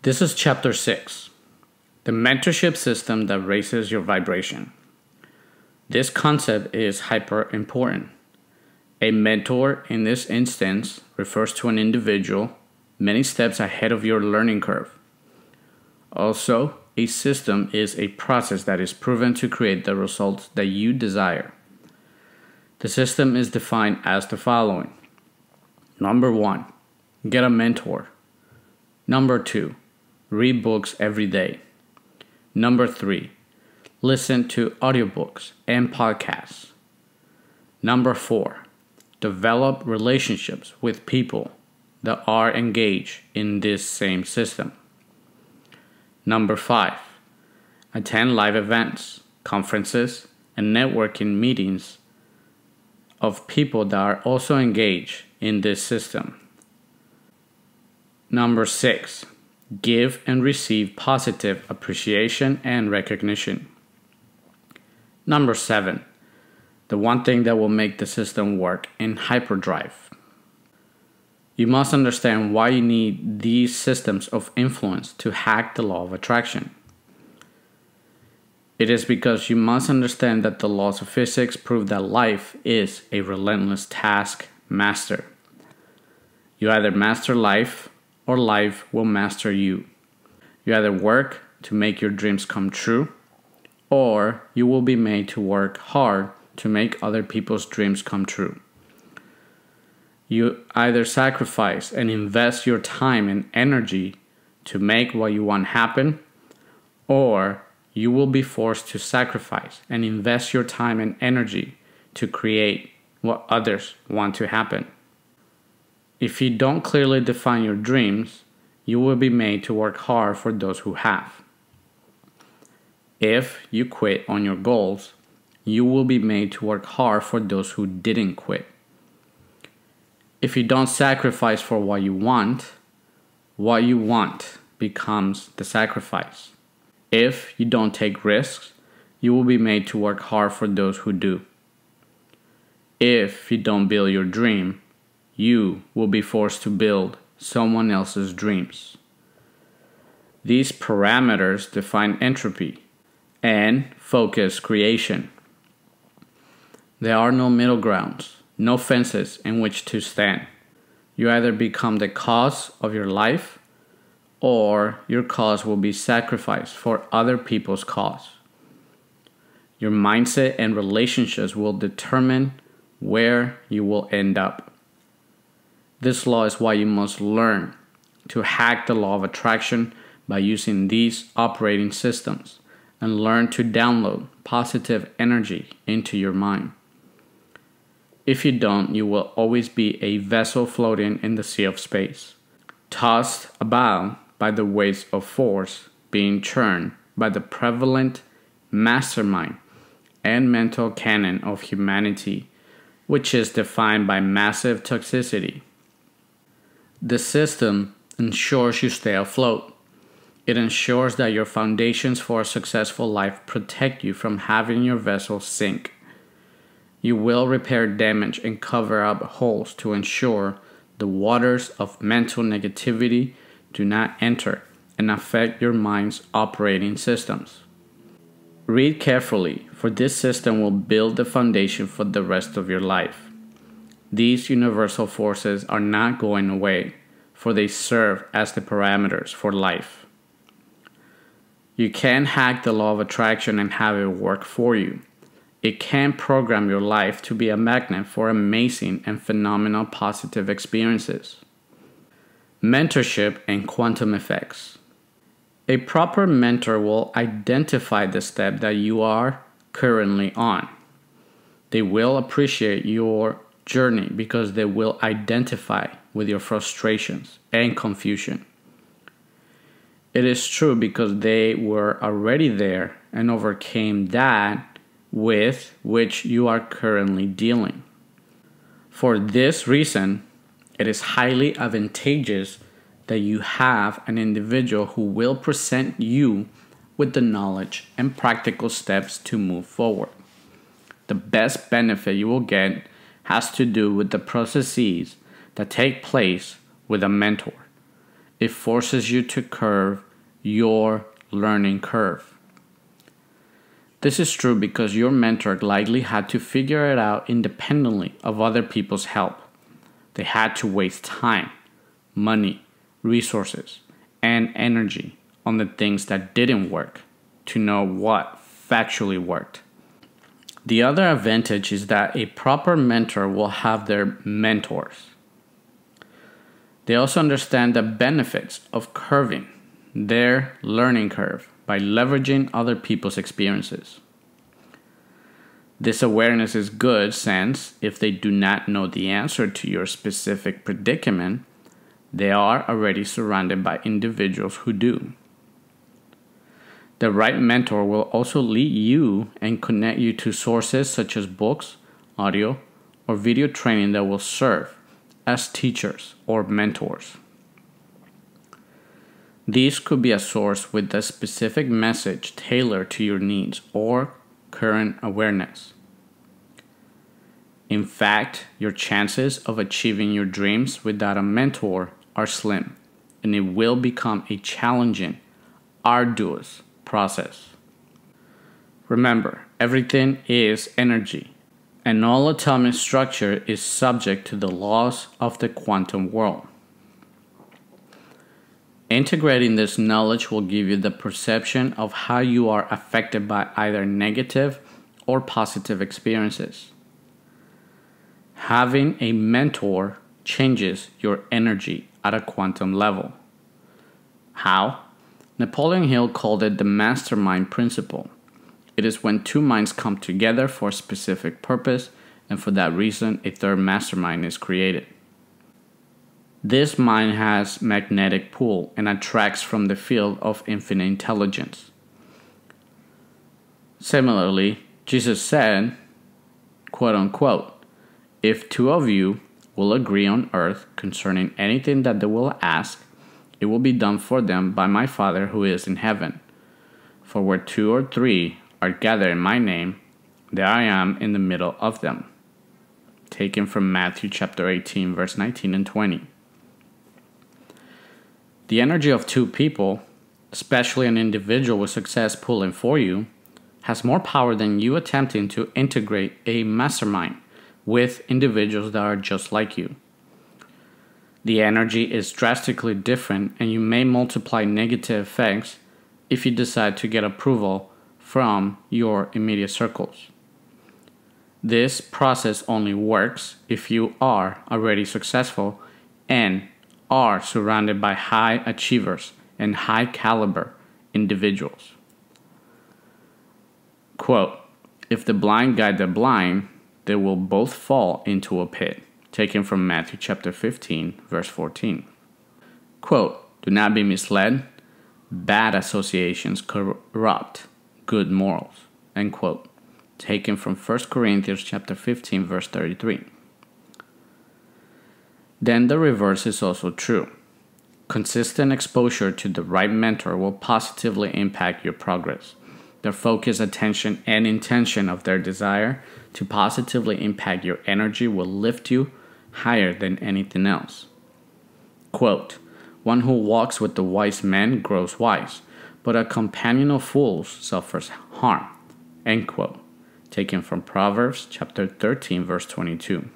This is Chapter 6, the mentorship system that raises your vibration. This concept is hyper important. A mentor in this instance refers to an individual many steps ahead of your learning curve. Also, a system is a process that is proven to create the results that you desire. The system is defined as the following. Number 1, get a mentor. Number 2, read books every day. Number 3, listen to audiobooks and podcasts. Number 4, develop relationships with people that are engaged in this same system. Number 5, attend live events, conferences, and networking meetings of people that are also engaged in this system. Number 6, give and receive positive appreciation and recognition. Number 7, the one thing that will make the system work in Hyperdrive. You must understand why you need these systems of influence to hack the law of attraction. It is because you must understand that the laws of physics prove that life is a relentless task master. You either master life or life will master you. You either work to make your dreams come true, or you will be made to work hard to make other people's dreams come true. You either sacrifice and invest your time and energy to make what you want happen, or you will be forced to sacrifice and invest your time and energy to create what others want to happen. If you don't clearly define your dreams, you will be made to work hard for those who have. If you quit on your goals, you will be made to work hard for those who didn't quit. If you don't sacrifice for what you want becomes the sacrifice. If you don't take risks, you will be made to work hard for those who do. If you don't build your dream, you will be forced to build someone else's dreams. These parameters define entropy and focus creation. There are no middle grounds, no fences in which to stand. You either become the cause of your life, or your cause will be sacrificed for other people's cause. Your mindset and relationships will determine where you will end up. This law is why you must learn to hack the law of attraction by using these operating systems and learn to download positive energy into your mind. If you don't, you will always be a vessel floating in the sea of space, tossed about by the waves of force, being churned by the prevalent mastermind and mental canon of humanity, which is defined by massive toxicity. The system ensures you stay afloat. It ensures that your foundations for a successful life protect you from having your vessel sink. You will repair damage and cover up holes to ensure the waters of mental negativity do not enter and affect your mind's operating systems. Read carefully, for this system will build the foundation for the rest of your life. These universal forces are not going away, for they serve as the parameters for life. You can hack the law of attraction and have it work for you. It can program your life to be a magnet for amazing and phenomenal positive experiences. Mentorship and quantum effects. A proper mentor will identify the step that you are currently on. They will appreciate your journey because they will identify with your frustrations and confusion. It is true because they were already there and overcame that with which you are currently dealing. For this reason, it is highly advantageous that you have an individual who will present you with the knowledge and practical steps to move forward. The best benefit you will get has to do with the processes that take place with a mentor it forces you to curve your learning curve. This is true because your mentor likely had to figure it out independently of other people's help. They had to waste time, money, resources, and energy on the things that didn't work to know what factually worked. The other advantage is that a proper mentor will have their mentors. They also understand the benefits of curving their learning curve by leveraging other people's experiences. This awareness is good since if they do not know the answer to your specific predicament, they are already surrounded by individuals who do. The right mentor will also lead you and connect you to sources such as books, audio, or video training that will serve as teachers or mentors. These could be a source with a specific message tailored to your needs or current awareness. In fact, your chances of achieving your dreams without a mentor are slim, and it will become a challenging, arduous process. Remember, everything is energy, and all atomic structure is subject to the laws of the quantum world. Integrating this knowledge will give you the perception of how you are affected by either negative or positive experiences. Having a mentor changes your energy at a quantum level. How? Napoleon Hill called it the mastermind principle. It is when two minds come together for a specific purpose, and for that reason, a third mastermind is created. This mind has magnetic pull and attracts from the field of infinite intelligence. Similarly, Jesus said, quote unquote, "If two of you will agree on earth concerning anything that they will ask, it will be done for them by my Father who is in heaven. For where two or three are gathered in my name, there I am in the middle of them." Taken from Matthew chapter 18, verse 19 and 20. The energy of two people, especially an individual with success pulling for you, has more power than you attempting to integrate a mastermind with individuals that are just like you. The energy is drastically different, and you may multiply negative effects if you decide to get approval from your immediate circles. This process only works if you are already successful and are surrounded by high achievers and high caliber individuals. Quote, "If the blind guide the blind, they will both fall into a pit." Taken from Matthew chapter 15, verse 14. Quote, "Do not be misled. Bad associations corrupt good morals." End quote. Taken from 1 Corinthians chapter 15, verse 33. Then the reverse is also true. Consistent exposure to the right mentor will positively impact your progress. Their focus, attention, and intention of their desire to positively impact your energy will lift you higher than anything else. Quote, "One who walks with the wise men grows wise, but a companion of fools suffers harm." End quote. Taken from Proverbs chapter 13, verse 22.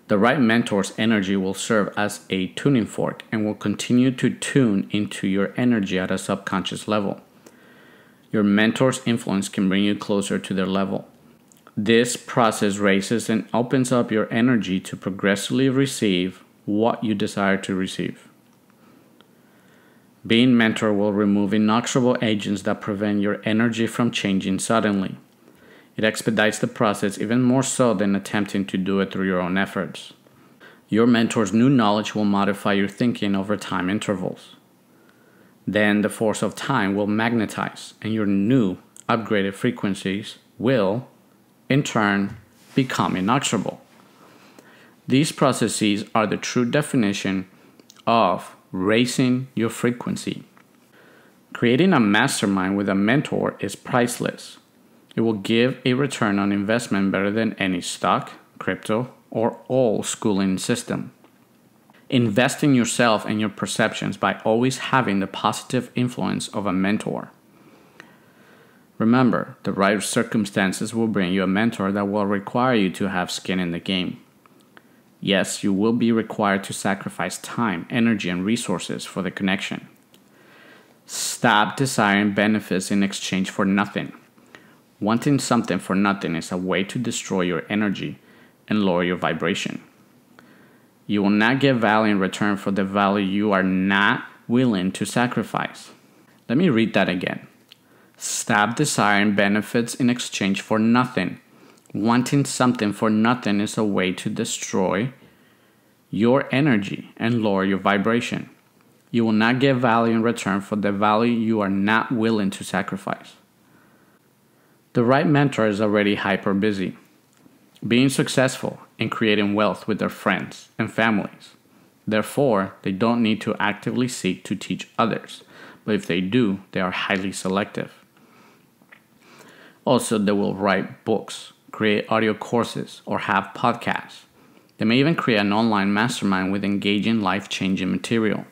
The right mentor's energy will serve as a tuning fork and will continue to tune into your energy at a subconscious level. Your mentor's influence can bring you closer to their level. This process raises and opens up your energy to progressively receive what you desire to receive. Being mentor will remove inexorable agents that prevent your energy from changing suddenly. It expedites the process even more so than attempting to do it through your own efforts. Your mentor's new knowledge will modify your thinking over time intervals. Then the force of time will magnetize, and your new, upgraded frequencies will, in turn, become inexorable. These processes are the true definition of raising your frequency. Creating a mastermind with a mentor is priceless. It will give a return on investment better than any stock, crypto, or old schooling system. Invest in yourself and your perceptions by always having the positive influence of a mentor. Remember, the right circumstances will bring you a mentor that will require you to have skin in the game. Yes, you will be required to sacrifice time, energy, and resources for the connection. Stop desiring benefits in exchange for nothing. Wanting something for nothing is a way to destroy your energy and lower your vibration. You will not get value in return for the value you are not willing to sacrifice. Let me read that again. Stop desiring benefits in exchange for nothing. Wanting something for nothing is a way to destroy your energy and lower your vibration. You will not get value in return for the value you are not willing to sacrifice. The right mentor is already hyper busy, being successful and creating wealth with their friends and families. Therefore, they don't need to actively seek to teach others, but if they do, they are highly selective. Also, they will write books, create audio courses, or have podcasts. They may even create an online mastermind with engaging, life-changing material.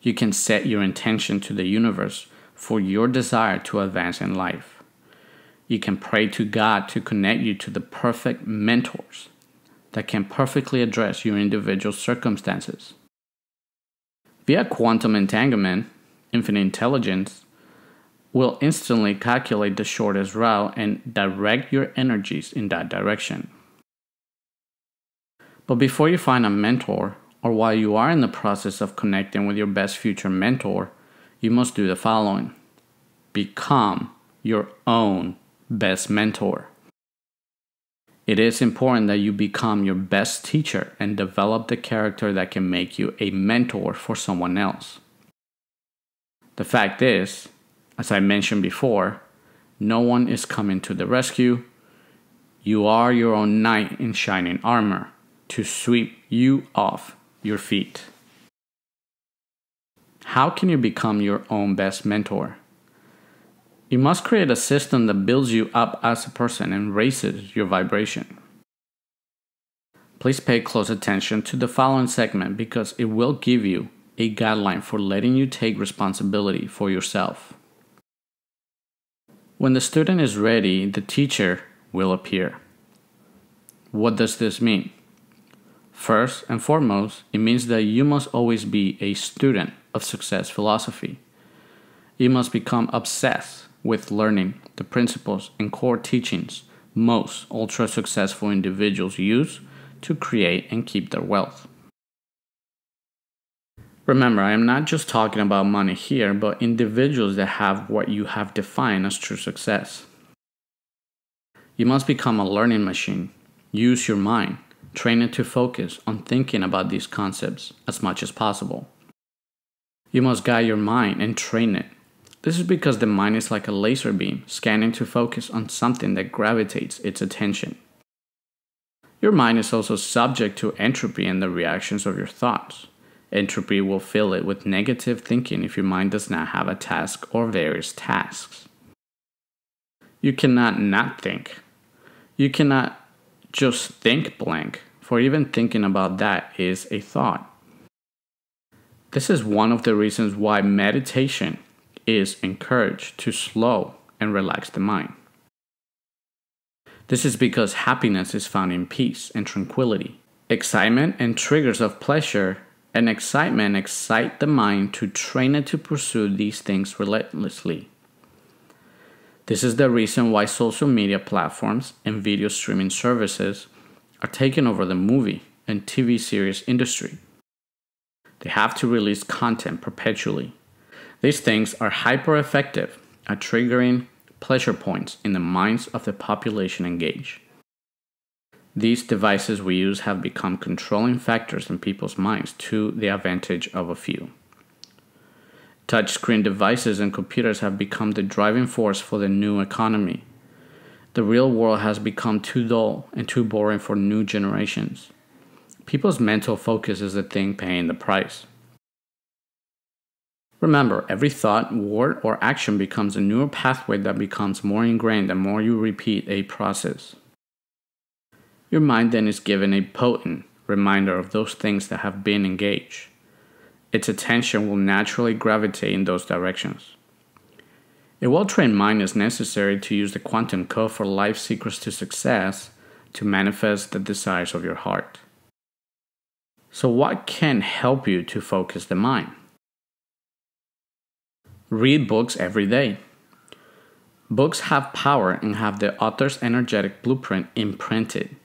You can set your intention to the universe for your desire to advance in life. You can pray to God to connect you to the perfect mentors that can perfectly address your individual circumstances. Via quantum entanglement, infinite intelligence will instantly calculate the shortest route and direct your energies in that direction. But before you find a mentor, or while you are in the process of connecting with your best future mentor, you must do the following. Become your own best mentor. It is important that you become your best teacher and develop the character that can make you a mentor for someone else. The fact is, as I mentioned before, no one is coming to the rescue. You are your own knight in shining armor to sweep you off your feet. How can you become your own best mentor? You must create a system that builds you up as a person and raises your vibration. Please pay close attention to the following segment because it will give you a guideline for letting you take responsibility for yourself. When the student is ready, the teacher will appear. What does this mean? First and foremost, it means that you must always be a student of success philosophy. You must become obsessed with learning the principles and core teachings most ultra-successful individuals use to create and keep their wealth. Remember, I am not just talking about money here, but individuals that have what you have defined as true success. You must become a learning machine. Use your mind. Train it to focus on thinking about these concepts as much as possible. You must guide your mind and train it. This is because the mind is like a laser beam scanning to focus on something that gravitates its attention. Your mind is also subject to entropy and the reactions of your thoughts. Entropy will fill it with negative thinking if your mind does not have a task or various tasks. You cannot not think. You cannot just think blank, for even thinking about that is a thought. This is one of the reasons why meditation is encouraged to slow and relax the mind. This is because happiness is found in peace and tranquility. Excitement and triggers of pleasure and excitement excite the mind to train it to pursue these things relentlessly. This is the reason why social media platforms and video streaming services are taking over the movie and TV series industry. They have to release content perpetually. These things are hyper effective at triggering pleasure points in the minds of the population engaged. These devices we use have become controlling factors in people's minds to the advantage of a few. Touchscreen devices and computers have become the driving force for the new economy. The real world has become too dull and too boring for new generations. People's mental focus is the thing paying the price. Remember, every thought, word, or action becomes a neural pathway that becomes more ingrained the more you repeat a process. Your mind then is given a potent, reminder of those things that have been engaged. Its attention will naturally gravitate in those directions. A well-trained mind is necessary to use the quantum code for life secrets to success to manifest the desires of your heart. So what can help you to focus the mind? Read books every day. Books have power and have the author's energetic blueprint imprinted.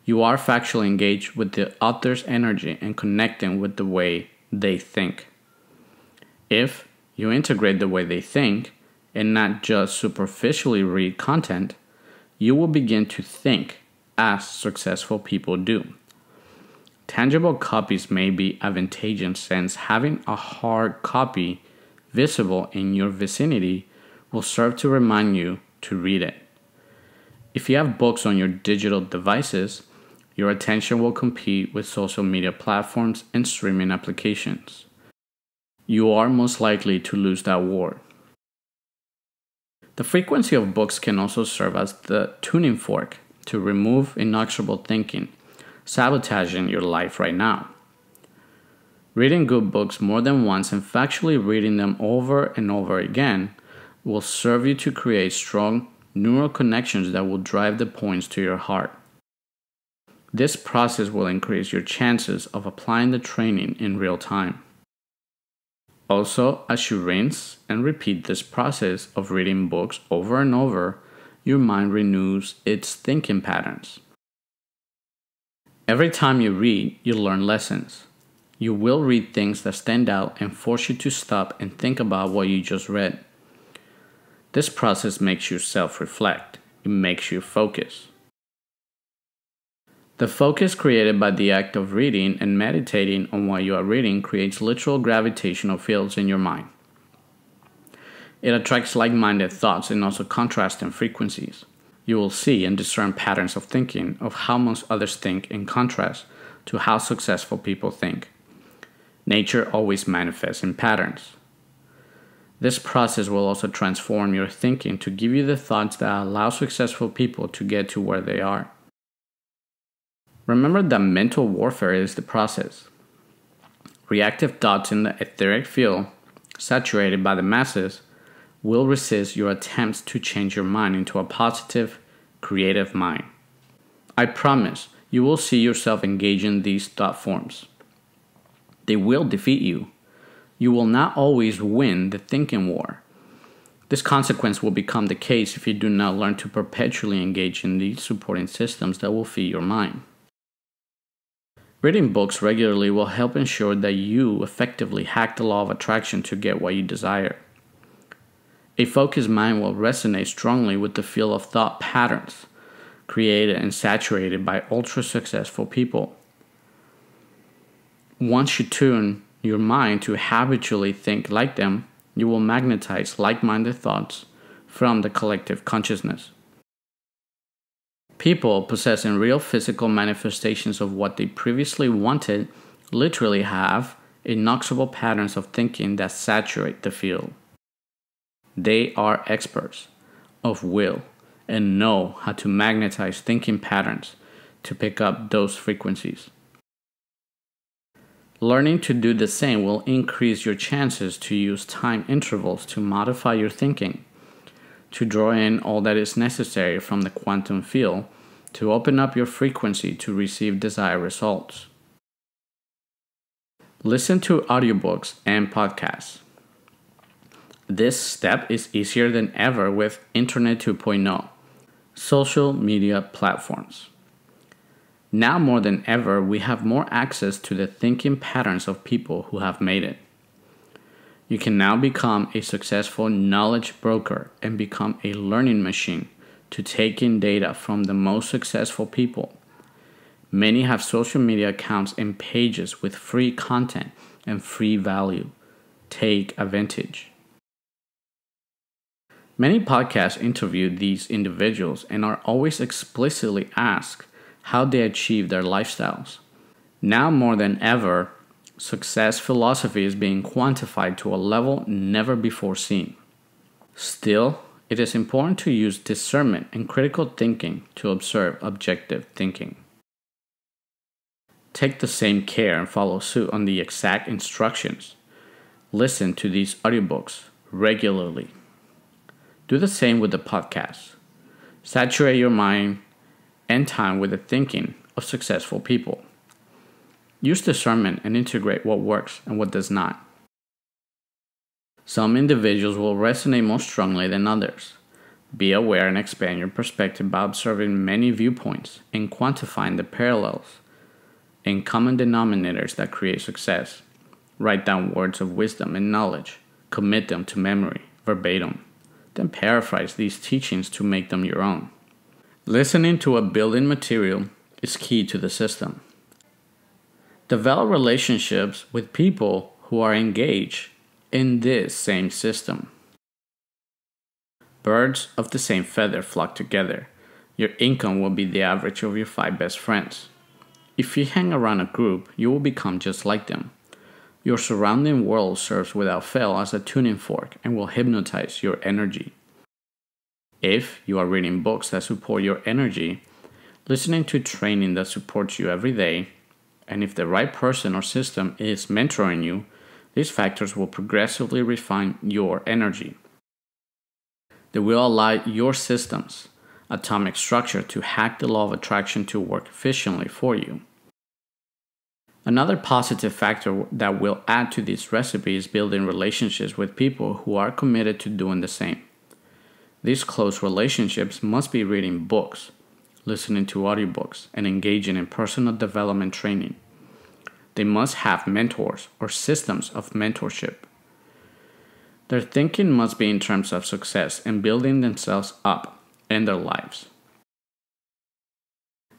You are factually engaged with the author's energy and connecting with the way they think. If you integrate the way they think and not just superficially read content, you will begin to think as successful people do. Tangible copies may be advantageous since having a hard copy visible in your vicinity will serve to remind you to read it. If you have books on your digital devices, your attention will compete with social media platforms and streaming applications. You are most likely to lose that war. The frequency of books can also serve as the tuning fork to remove inexorable thinking, sabotaging your life right now. Reading good books more than once and factually reading them over and over again will serve you to create strong neural connections that will drive the points to your heart. This process will increase your chances of applying the training in real time. Also, as you rinse and repeat this process of reading books over and over, your mind renews its thinking patterns. Every time you read, you learn lessons. You will read things that stand out and force you to stop and think about what you just read. This process makes you self-reflect. It makes you focus. The focus created by the act of reading and meditating on what you are reading creates literal gravitational fields in your mind. It attracts like-minded thoughts and also contrasting frequencies. You will see and discern patterns of thinking of how most others think in contrast to how successful people think. Nature always manifests in patterns. This process will also transform your thinking to give you the thoughts that allow successful people to get to where they are. Remember that mental warfare is the process. Reactive thoughts in the etheric field, saturated by the masses, will resist your attempts to change your mind into a positive, creative mind. I promise you will see yourself engaging these thought forms. They will defeat you. You will not always win the thinking war. This consequence will become the case if you do not learn to perpetually engage in these supporting systems that will feed your mind. Reading books regularly will help ensure that you effectively hack the law of attraction to get what you desire. A focused mind will resonate strongly with the field of thought patterns created and saturated by ultra-successful people. Once you tune your mind to habitually think like them, you will magnetize like-minded thoughts from the collective consciousness. People possessing real physical manifestations of what they previously wanted literally have inexorable patterns of thinking that saturate the field. They are experts of will and know how to magnetize thinking patterns to pick up those frequencies. Learning to do the same will increase your chances to use time intervals to modify your thinking, to draw in all that is necessary from the quantum field, to open up your frequency to receive desired results. Listen to audiobooks and podcasts. This step is easier than ever with Internet 2.0, social media platforms. Now more than ever, we have more access to the thinking patterns of people who have made it. You can now become a successful knowledge broker and become a learning machine to take in data from the most successful people. Many have social media accounts and pages with free content and free value. Take advantage. Many podcasts interview these individuals and are always explicitly asked how they achieve their lifestyles. Now more than ever, success philosophy is being quantified to a level never before seen. Still, it is important to use discernment and critical thinking to observe objective thinking. Take the same care and follow suit on the exact instructions. Listen to these audiobooks regularly. Do the same with the podcast. Saturate your mind and time with the thinking of successful people. Use discernment and integrate what works and what does not. Some individuals will resonate more strongly than others. Be aware and expand your perspective by observing many viewpoints and quantifying the parallels and common denominators that create success. Write down words of wisdom and knowledge. Commit them to memory, verbatim. Then paraphrase these teachings to make them your own. Listening to a building material is key to the system. Develop relationships with people who are engaged in this same system. Birds of the same feather flock together. Your income will be the average of your 5 best friends. If you hang around a group, you will become just like them. Your surrounding world serves without fail as a tuning fork and will hypnotize your energy. If you are reading books that support your energy, listening to training that supports you every day, and if the right person or system is mentoring you, these factors will progressively refine your energy. They will allow your system's atomic structure to hack the law of attraction to work efficiently for you. Another positive factor that will add to this recipe is building relationships with people who are committed to doing the same. These close relationships must be reading books, listening to audiobooks, and engaging in personal development training. They must have mentors or systems of mentorship. Their thinking must be in terms of success and building themselves up in their lives.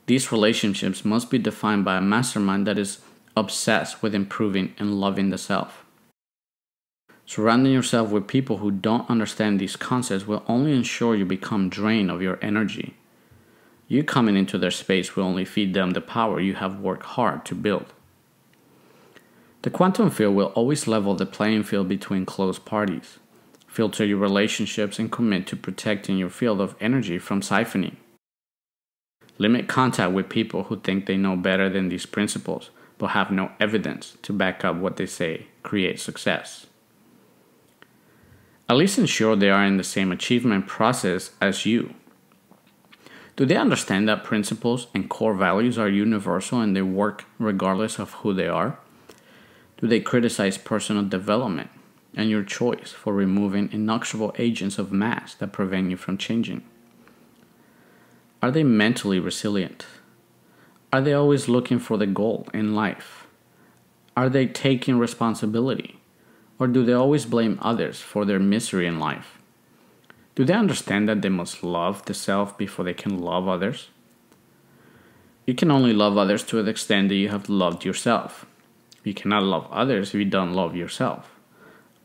These relationships must be defined by a mastermind that is obsessed with improving and loving the self. Surrounding yourself with people who don't understand these concepts will only ensure you become drained of your energy. You coming into their space will only feed them the power you have worked hard to build. The quantum field will always level the playing field between close parties. Filter your relationships and commit to protecting your field of energy from siphoning. Limit contact with people who think they know better than these principles, but have no evidence to back up what they say create success. At least ensure they are in the same achievement process as you. Do they understand that principles and core values are universal and they work regardless of who they are? Do they criticize personal development and your choice for removing inexorable agents of mass that prevent you from changing? Are they mentally resilient? Are they always looking for the goal in life? Are they taking responsibility? Or do they always blame others for their misery in life? Do they understand that they must love the self before they can love others? You can only love others to the extent that you have loved yourself. You cannot love others if you don't love yourself.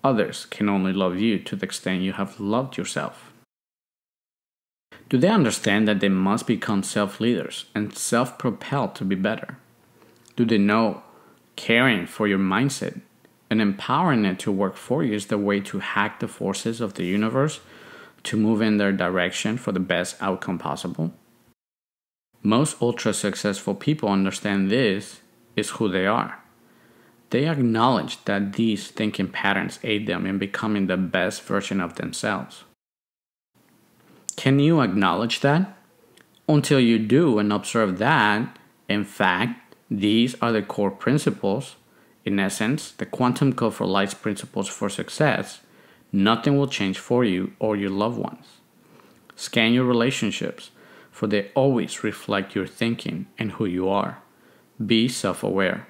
Others can only love you to the extent you have loved yourself. Do they understand that they must become self-leaders and self-propelled to be better? Do they know caring for your mindset and empowering it to work for you is the way to hack the forces of the universe to move in their direction for the best outcome possible? Most ultra-successful people understand this is who they are. They acknowledge that these thinking patterns aid them in becoming the best version of themselves. Can you acknowledge that? Until you do and observe that, in fact, these are the core principles, in essence, the quantum code for life's principles for success, nothing will change for you or your loved ones. Scan your relationships, for they always reflect your thinking and who you are. Be self-aware.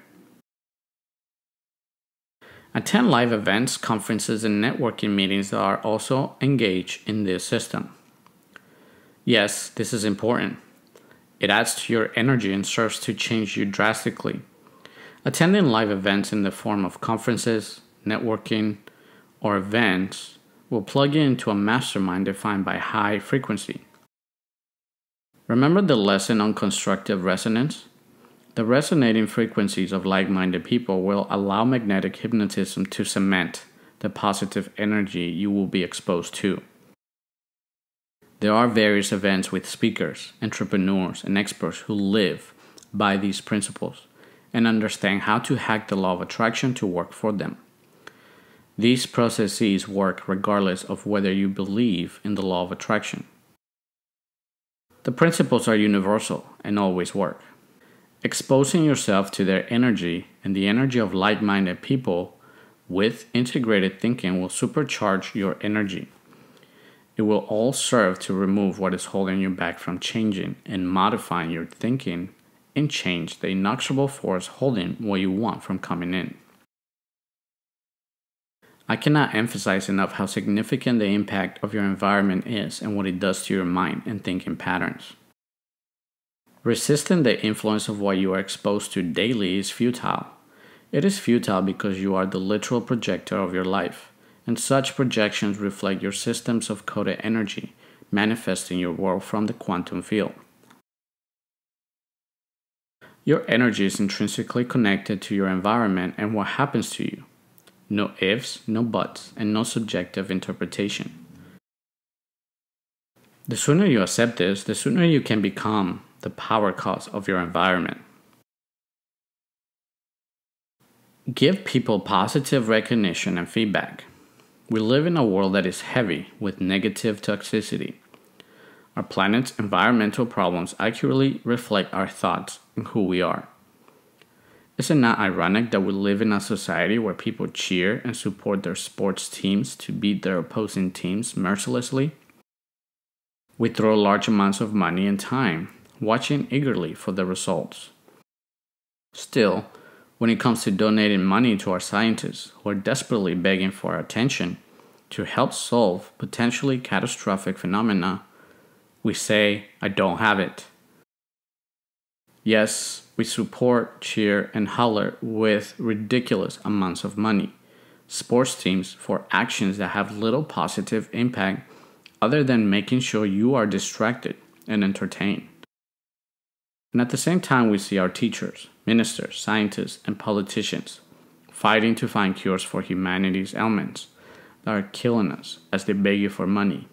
Attend live events, conferences, and networking meetings that are also engaged in this system. Yes, this is important. It adds to your energy and serves to change you drastically. Attending live events in the form of conferences, networking, or events will plug you into a mastermind defined by high frequency. Remember the lesson on constructive resonance? The resonating frequencies of like-minded people will allow magnetic hypnotism to cement the positive energy you will be exposed to. There are various events with speakers, entrepreneurs, and experts who live by these principles and understand how to hack the law of attraction to work for them. These processes work regardless of whether you believe in the law of attraction. The principles are universal and always work. Exposing yourself to their energy and the energy of like-minded people with integrated thinking will supercharge your energy. It will all serve to remove what is holding you back from changing and modifying your thinking and change the inexorable force holding what you want from coming in. I cannot emphasize enough how significant the impact of your environment is and what it does to your mind and thinking patterns. Resisting the influence of what you are exposed to daily is futile. It is futile because you are the literal projector of your life, and such projections reflect your systems of coded energy, manifesting your world from the quantum field. Your energy is intrinsically connected to your environment and what happens to you. No ifs, no buts, and no subjective interpretation. The sooner you accept this, the sooner you can become the power cause of your environment. Give people positive recognition and feedback. We live in a world that is heavy with negative toxicity. Our planet's environmental problems accurately reflect our thoughts and who we are. Is it not ironic that we live in a society where people cheer and support their sports teams to beat their opposing teams mercilessly? We throw large amounts of money and time, watching eagerly for the results. Still, when it comes to donating money to our scientists who are desperately begging for our attention to help solve potentially catastrophic phenomena, we say, "I don't have it." Yes, we support, cheer, and holler with ridiculous amounts of money sports teams for actions that have little positive impact other than making sure you are distracted and entertained. And at the same time, we see our teachers, ministers, scientists, and politicians fighting to find cures for humanity's ailments that are killing us as they beg you for money.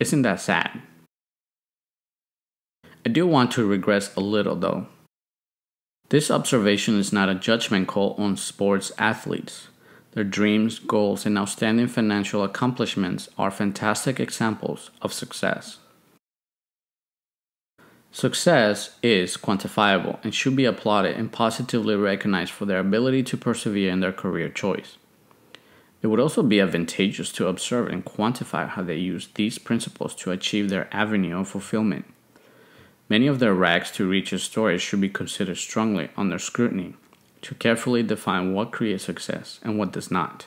Isn't that sad? I do want to regress a little though. This observation is not a judgment call on sports athletes. Their dreams, goals, and outstanding financial accomplishments are fantastic examples of success. Success is quantifiable and should be applauded and positively recognized for their ability to persevere in their career choice. It would also be advantageous to observe and quantify how they use these principles to achieve their avenue of fulfillment. Many of their rags to riches stories should be considered strongly under scrutiny to carefully define what creates success and what does not.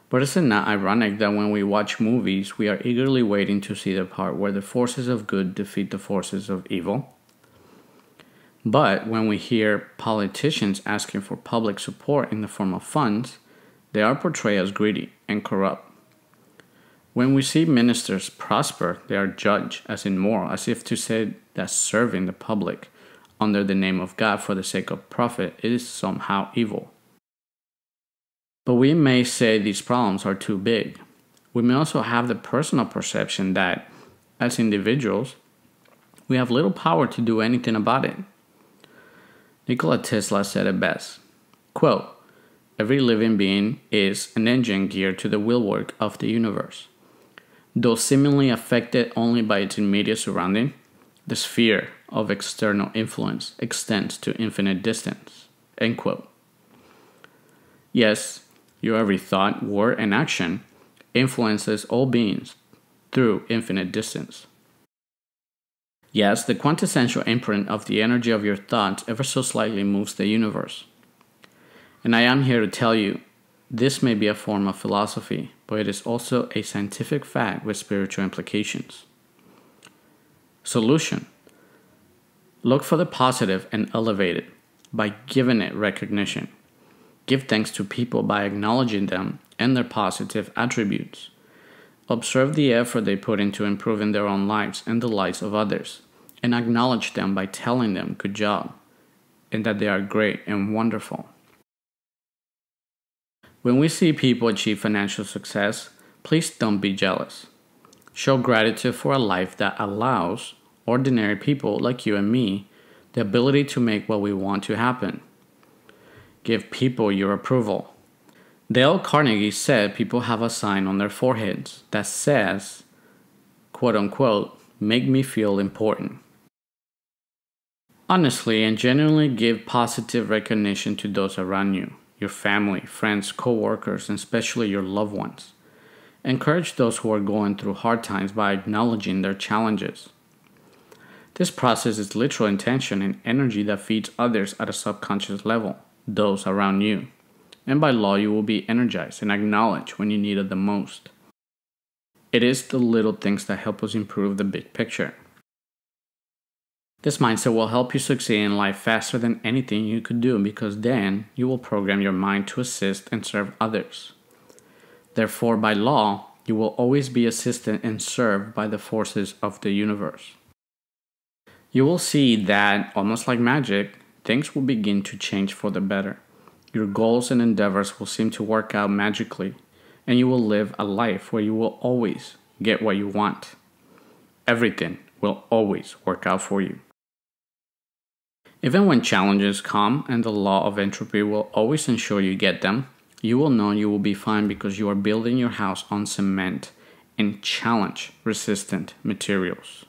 But is it not ironic that when we watch movies, we are eagerly waiting to see the part where the forces of good defeat the forces of evil? But when we hear politicians asking for public support in the form of funds, they are portrayed as greedy and corrupt. When we see ministers prosper, they are judged as immoral, as if to say that serving the public under the name of God for the sake of profit is somehow evil. But we may say these problems are too big. We may also have the personal perception that, as individuals, we have little power to do anything about it. Nikola Tesla said it best, quote, "Every living being is an engine geared to the wheelwork of the universe. Though seemingly affected only by its immediate surrounding, the sphere of external influence extends to infinite distance." End quote. Yes, your every thought, word, and action influences all beings through infinite distance. Yes, the quintessential imprint of the energy of your thoughts ever so slightly moves the universe. And I am here to tell you, this may be a form of philosophy, but it is also a scientific fact with spiritual implications. Solution: look for the positive and elevate it by giving it recognition. Give thanks to people by acknowledging them and their positive attributes. Observe the effort they put into improving their own lives and the lives of others, and acknowledge them by telling them good job and that they are great and wonderful. When we see people achieve financial success, please don't be jealous. Show gratitude for a life that allows ordinary people like you and me the ability to make what we want to happen. Give people your approval. Dale Carnegie said people have a sign on their foreheads that says, quote unquote, make me feel important. Honestly and genuinely give positive recognition to those around you, your family, friends, co-workers, and especially your loved ones. Encourage those who are going through hard times by acknowledging their challenges. This process is literal intention and energy that feeds others at a subconscious level, those around you. And by law, you will be energized and acknowledged when you need it the most. It is the little things that help us improve the big picture. This mindset will help you succeed in life faster than anything you could do because then you will program your mind to assist and serve others. Therefore, by law, you will always be assisted and served by the forces of the universe. You will see that, almost like magic, things will begin to change for the better. Your goals and endeavors will seem to work out magically, and you will live a life where you will always get what you want. Everything will always work out for you. Even when challenges come and the law of entropy will always ensure you get them, you will know you will be fine because you are building your house on cement and challenge-resistant materials.